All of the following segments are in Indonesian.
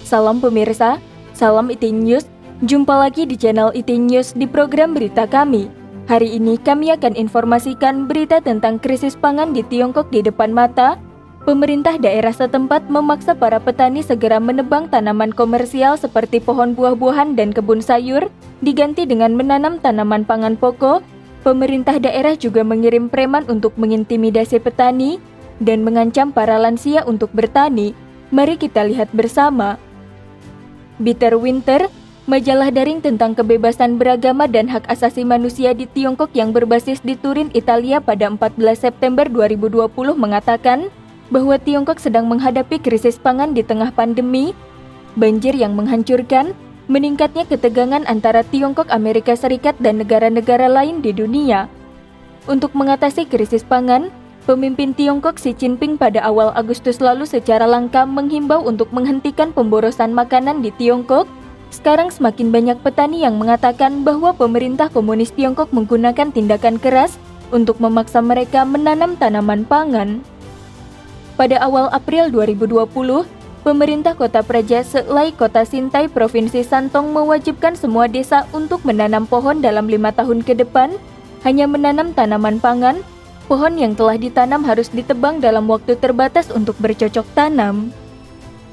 Salam pemirsa, salam IT News. Jumpa lagi di channel IT News di program berita kami. Hari ini kami akan informasikan berita tentang krisis pangan di Tiongkok di depan mata. Pemerintah daerah setempat memaksa para petani segera menebang tanaman komersial seperti pohon buah-buahan dan kebun sayur, diganti dengan menanam tanaman pangan pokok. Pemerintah daerah juga mengirim preman untuk mengintimidasi petani dan mengancam para lansia untuk bertani. Mari kita lihat bersama. Bitter Winter, majalah daring tentang kebebasan beragama dan hak asasi manusia di Tiongkok yang berbasis di Turin, Italia pada 14 September 2020 mengatakan bahwa Tiongkok sedang menghadapi krisis pangan di tengah pandemi, banjir yang menghancurkan, meningkatnya ketegangan antara Tiongkok, Amerika Serikat, dan negara-negara lain di dunia. Untuk mengatasi krisis pangan, pemimpin Tiongkok Xi Jinping pada awal Agustus lalu secara langka menghimbau untuk menghentikan pemborosan makanan di Tiongkok. Sekarang semakin banyak petani yang mengatakan bahwa pemerintah komunis Tiongkok menggunakan tindakan keras untuk memaksa mereka menanam tanaman pangan. Pada awal April 2020, pemerintah kota Praja Selai, kota Sintai, Provinsi Santong mewajibkan semua desa untuk menanam pohon dalam 5 tahun ke depan, hanya menanam tanaman pangan. Pohon yang telah ditanam harus ditebang dalam waktu terbatas untuk bercocok tanam.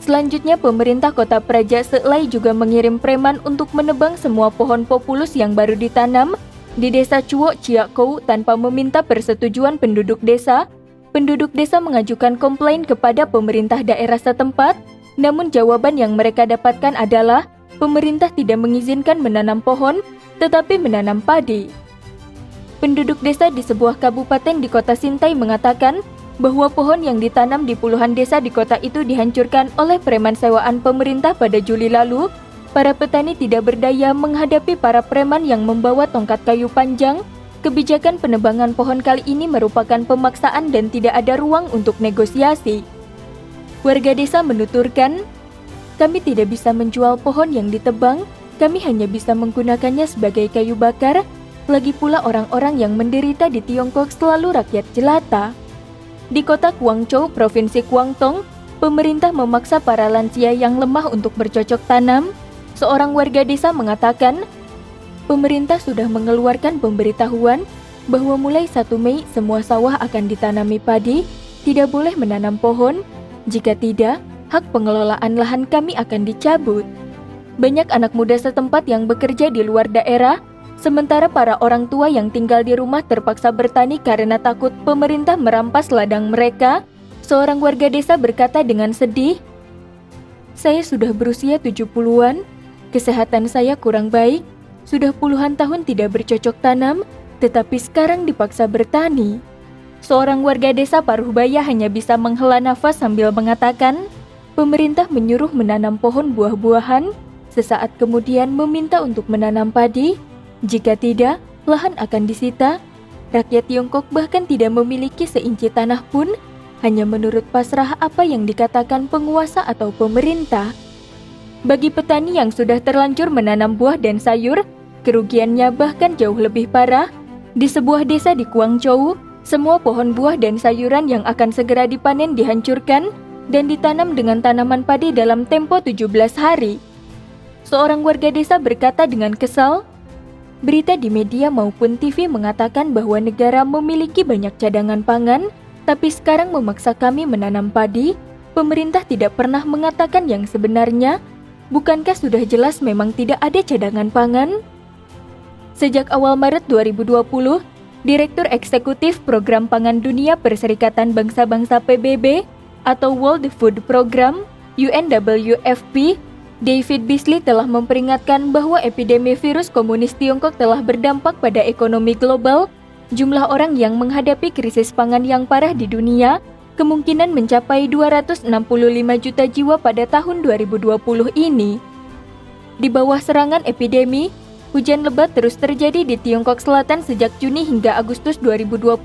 Selanjutnya, pemerintah kota Praja Selai juga mengirim preman untuk menebang semua pohon populus yang baru ditanam di desa Chuo Chiakou tanpa meminta persetujuan penduduk desa. Penduduk desa mengajukan komplain kepada pemerintah daerah setempat, namun jawaban yang mereka dapatkan adalah pemerintah tidak mengizinkan menanam pohon, tetapi menanam padi. Penduduk desa di sebuah kabupaten di kota Sintai mengatakan bahwa pohon yang ditanam di puluhan desa di kota itu dihancurkan oleh preman sewaan pemerintah pada Juli lalu. Para petani tidak berdaya menghadapi para preman yang membawa tongkat kayu panjang. Kebijakan penebangan pohon kali ini merupakan pemaksaan dan tidak ada ruang untuk negosiasi. Warga desa menuturkan, "Kami tidak bisa menjual pohon yang ditebang, kami hanya bisa menggunakannya sebagai kayu bakar. Lagi pula orang-orang yang menderita di Tiongkok selalu rakyat jelata." Di kota Guangzhou, Provinsi Guangdong, pemerintah memaksa para lansia yang lemah untuk bercocok tanam. Seorang warga desa mengatakan, pemerintah sudah mengeluarkan pemberitahuan bahwa mulai 1 Mei semua sawah akan ditanami padi, tidak boleh menanam pohon. Jika tidak, hak pengelolaan lahan kami akan dicabut. Banyak anak muda setempat yang bekerja di luar daerah, sementara para orang tua yang tinggal di rumah terpaksa bertani karena takut pemerintah merampas ladang mereka. Seorang warga desa berkata dengan sedih, "Saya sudah berusia 70-an, kesehatan saya kurang baik, sudah puluhan tahun tidak bercocok tanam, tetapi sekarang dipaksa bertani." Seorang warga desa Paruhbaya hanya bisa menghela nafas sambil mengatakan, pemerintah menyuruh menanam pohon buah-buahan, sesaat kemudian meminta untuk menanam padi. Jika tidak, lahan akan disita. Rakyat Tiongkok bahkan tidak memiliki seinci tanah pun, hanya menurut pasrah apa yang dikatakan penguasa atau pemerintah. Bagi petani yang sudah terlanjur menanam buah dan sayur, kerugiannya bahkan jauh lebih parah. Di sebuah desa di Guangzhou, semua pohon buah dan sayuran yang akan segera dipanen dihancurkan dan ditanam dengan tanaman padi dalam tempo 17 hari. Seorang warga desa berkata dengan kesal, berita di media maupun TV mengatakan bahwa negara memiliki banyak cadangan pangan, tapi sekarang memaksa kami menanam padi. Pemerintah tidak pernah mengatakan yang sebenarnya. Bukankah sudah jelas memang tidak ada cadangan pangan? Sejak awal Maret 2020, Direktur Eksekutif Program Pangan Dunia Perserikatan Bangsa-Bangsa PBB atau World Food Program UNWFP, David Beasley telah memperingatkan bahwa epidemi virus komunis Tiongkok telah berdampak pada ekonomi global. Jumlah orang yang menghadapi krisis pangan yang parah di dunia kemungkinan mencapai 265 juta jiwa pada tahun 2020 ini. Di bawah serangan epidemi, hujan lebat terus terjadi di Tiongkok Selatan sejak Juni hingga Agustus 2020.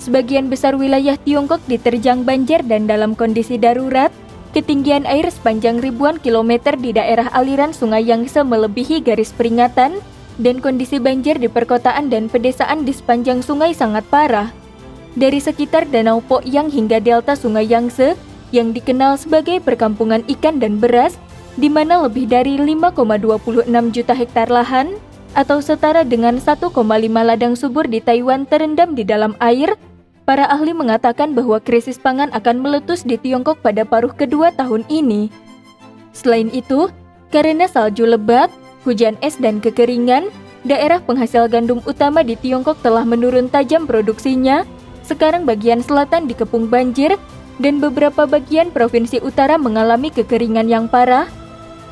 Sebagian besar wilayah Tiongkok diterjang banjir dan dalam kondisi darurat. Ketinggian air sepanjang ribuan kilometer di daerah aliran Sungai Yangtze melebihi garis peringatan, dan kondisi banjir di perkotaan dan pedesaan di sepanjang sungai sangat parah. Dari sekitar Danau Poyang hingga delta Sungai Yangtze, yang dikenal sebagai perkampungan ikan dan beras, di mana lebih dari 5,26 juta hektar lahan atau setara dengan 1,5 ladang subur di Taiwan terendam di dalam air. Para ahli mengatakan bahwa krisis pangan akan meletus di Tiongkok pada paruh kedua tahun ini. Selain itu, karena salju lebat, hujan es dan kekeringan, daerah penghasil gandum utama di Tiongkok telah menurun tajam produksinya. Sekarang bagian selatan dikepung banjir dan beberapa bagian provinsi utara mengalami kekeringan yang parah.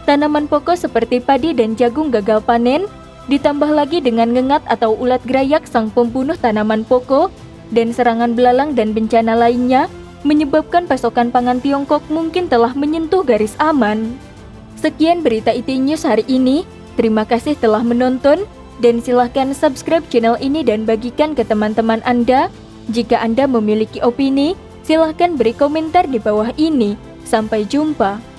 Tanaman pokok seperti padi dan jagung gagal panen, ditambah lagi dengan ngengat atau ulat gerayak sang pembunuh tanaman pokok, dan serangan belalang dan bencana lainnya, menyebabkan pasokan pangan Tiongkok mungkin telah menyentuh garis aman. Sekian berita IT News hari ini, terima kasih telah menonton, dan silahkan subscribe channel ini dan bagikan ke teman-teman Anda. Jika Anda memiliki opini, silahkan beri komentar di bawah ini. Sampai jumpa.